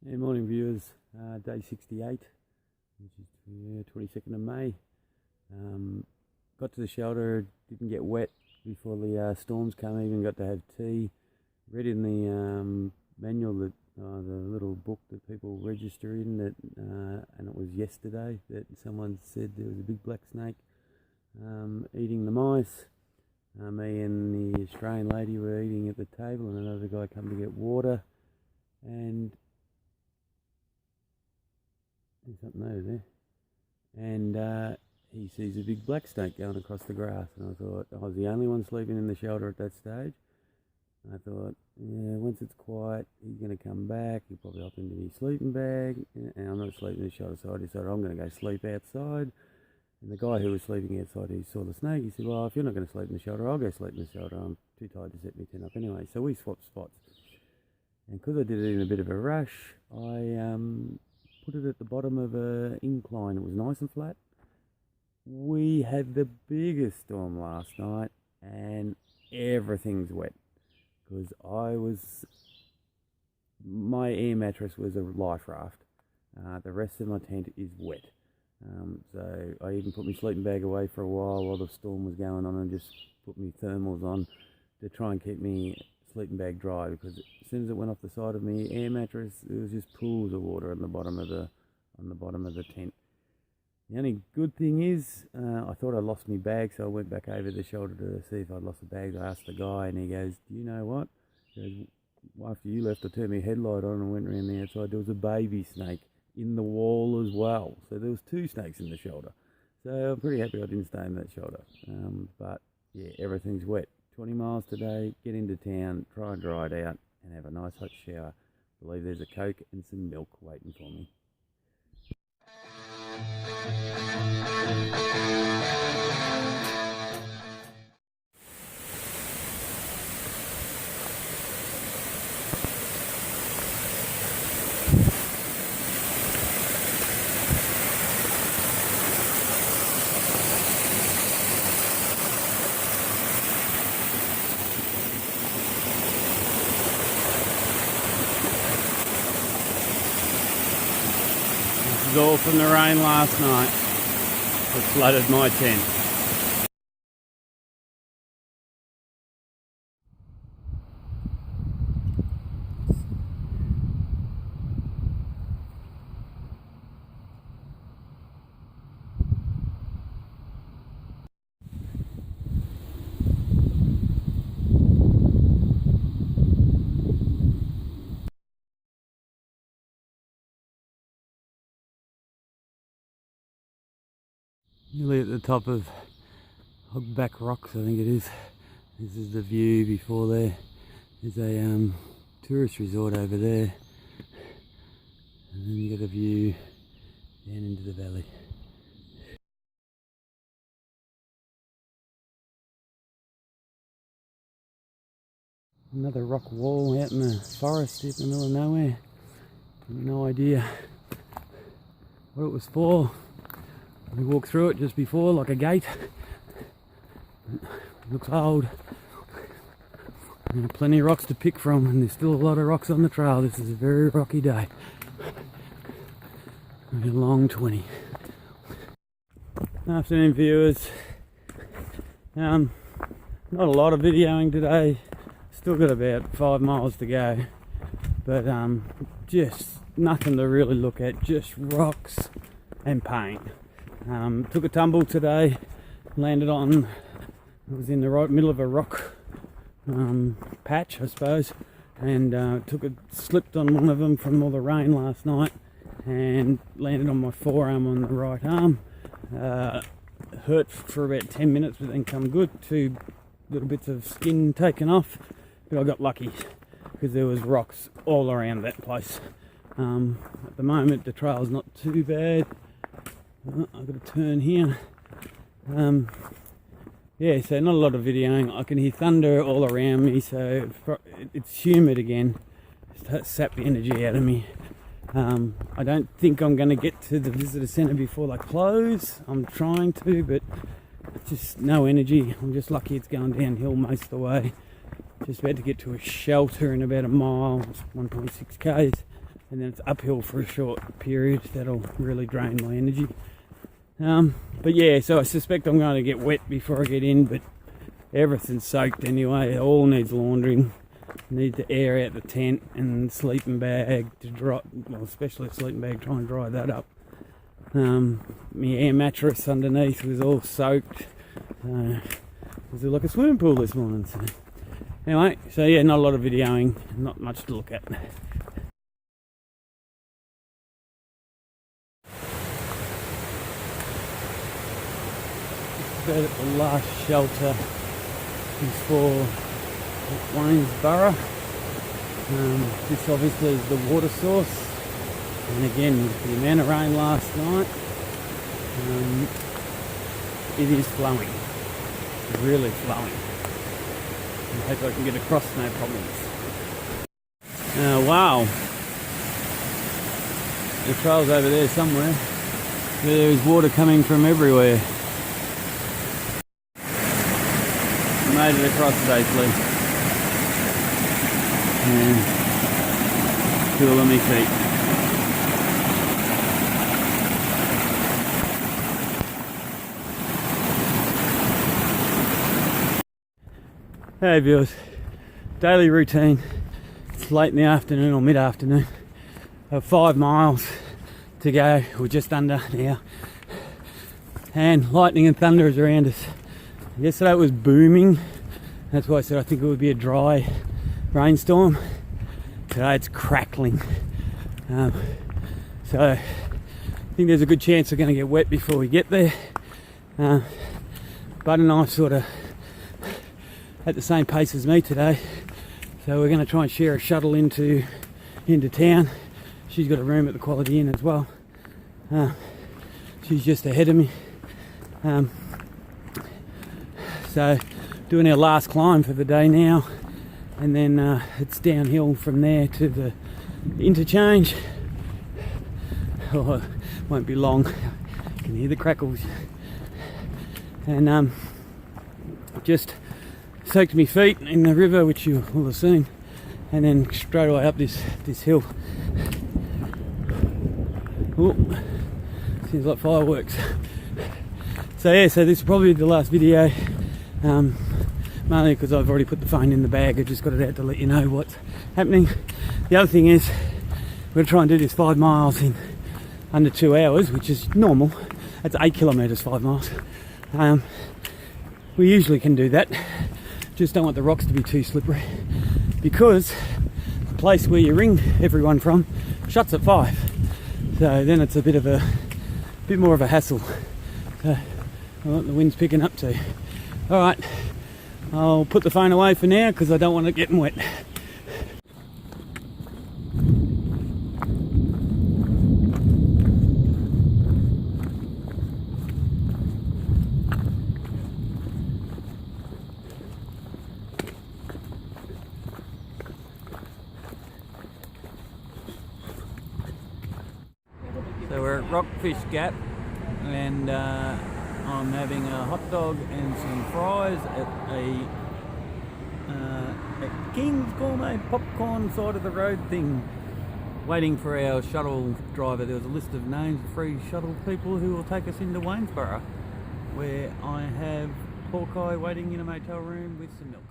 Yeah, morning viewers, day 68, which is 22nd of May. Got to the shelter, didn't get wet before the storms came, even got to have tea. Read in the manual that the little book that people register in, that and it was yesterday that someone said there was a big black snake eating the mice. Me and the Australian lady were eating at the table, and another guy come to get water, and there's something over there, and he sees a big black snake going across the grass, and I thought I was the only one sleeping in the shelter at that stage. And I thought, yeah, once it's quiet, he's going to come back, he'll probably hop into his sleeping bag, and I'm not sleeping in the shelter, so I decided I'm going to go sleep outside. And the guy who was sleeping outside, he saw the snake. He said, well, if you're not going to sleep in the shelter, I'll go sleep in the shelter. I'm too tired to set my tent up anyway. So we swapped spots. And because I did it in a bit of a rush, I put it at the bottom of an incline. It was nice and flat. We had the biggest storm last night, and everything's wet. Because my air mattress was a life raft. The rest of my tent is wet. So I even put my sleeping bag away for a while the storm was going on, and just put my thermals on to try and keep my sleeping bag dry, because as soon as it went off the side of my air mattress, there was just pools of water on the bottom of the tent. The only good thing is, I thought I lost my bag, so I went back over the shoulder to see if I'd lost the bag. I asked the guy, and he goes, do you know what? He goes, well, after you left, I turned my headlight on and went around the outside. There was a baby snake in the wall as well. So there was 2 snakes in the shelter. So I'm pretty happy I didn't stay in that shelter. But yeah, everything's wet. 20 miles today, get into town, try and dry it out, and have a nice hot shower. I believe there's a Coke and some milk waiting for me. This is all from the rain last night that flooded my tent. Nearly at the top of Hogback Rocks, I think it is. This is the view before there. There's a tourist resort over there, and then you get a view down into the valley. Another rock wall out in the forest in the middle of nowhere. No idea what it was for. We walked through it just before, like a gate. It looks old. There are plenty of rocks to pick from, and there's still a lot of rocks on the trail. This is a very rocky day. A long 20. Afternoon viewers. Not a lot of videoing today. Still got about 5 miles to go. But just nothing to really look at, just rocks and pain. Took a tumble today, landed on, it was in the right middle of a rock patch, I suppose, and slipped on one of them from all the rain last night, and landed on my forearm on the right arm. Hurt for about 10 minutes, but then come good. 2 little bits of skin taken off, but I got lucky because there was rocks all around that place. At the moment the trail's not too bad. I've got to turn here. Yeah, so not a lot of videoing. I can hear thunder all around me, so it's humid again. It's sapped the energy out of me. I don't think I'm going to get to the visitor centre before they close. I'm trying to, but just no energy. I'm just lucky it's going downhill most of the way. Just about to get to a shelter in about a mile, 1.6 k's. and then it's uphill for a short period. That'll really drain my energy. But yeah, so I suspect I'm going to get wet before I get in, but everything's soaked anyway. It all needs laundering. Need to air out the tent and sleeping bag to dry, well, especially a sleeping bag, try and dry that up. My air mattress underneath was all soaked. It was like a swimming pool this morning. So anyway, so yeah, not a lot of videoing, not much to look at. About at the last shelter before Waynesboro. This obviously is the water source, and again with the amount of rain last night, it is flowing, really flowing. I hope I can get across no problems. Wow, the trail's over there somewhere. There is water coming from everywhere. Made it across safely. And cool on my feet. Hey viewers, daily routine. It's late in the afternoon or mid-afternoon. I have 5 miles to go. We're just under now. And lightning and thunder is around us. Yesterday it was booming. That's why I said I think it would be a dry rainstorm. Today it's crackling. So I think there's a good chance we're going to get wet before we get there. Bud and I sort of at the same pace as me today. So we're going to try and share a shuttle into town. She's got a room at the Quality Inn as well. She's just ahead of me. So doing our last climb for the day now, and then it's downhill from there to the interchange. Oh, it won't be long. You can hear the crackles. And just soaked my feet in the river, which you will have seen, and then straight away up this hill. Ooh, seems like fireworks. So yeah, so this is probably the last video. Mainly because I've already put the phone in the bag. I just got it out to let you know what's happening. The other thing is, we're going to try and do this 5 miles in under 2 hours, which is normal. That's 8 kilometres, 5 miles. We usually can do that. Just don't want the rocks to be too slippery, because the place where you ring everyone from shuts at 5. So then it's a bit more of a hassle. So well, the wind's picking up too. Alright, I'll put the phone away for now because I don't want it getting wet. So we're at Rockfish Gap, and I'm having a hot dog and some fries at a King's Gourmet popcorn side of the road thing, waiting for our shuttle driver. There was a list of names of free shuttle people who will take us into Waynesboro, where I have Hawkeye waiting in a motel room with some milk.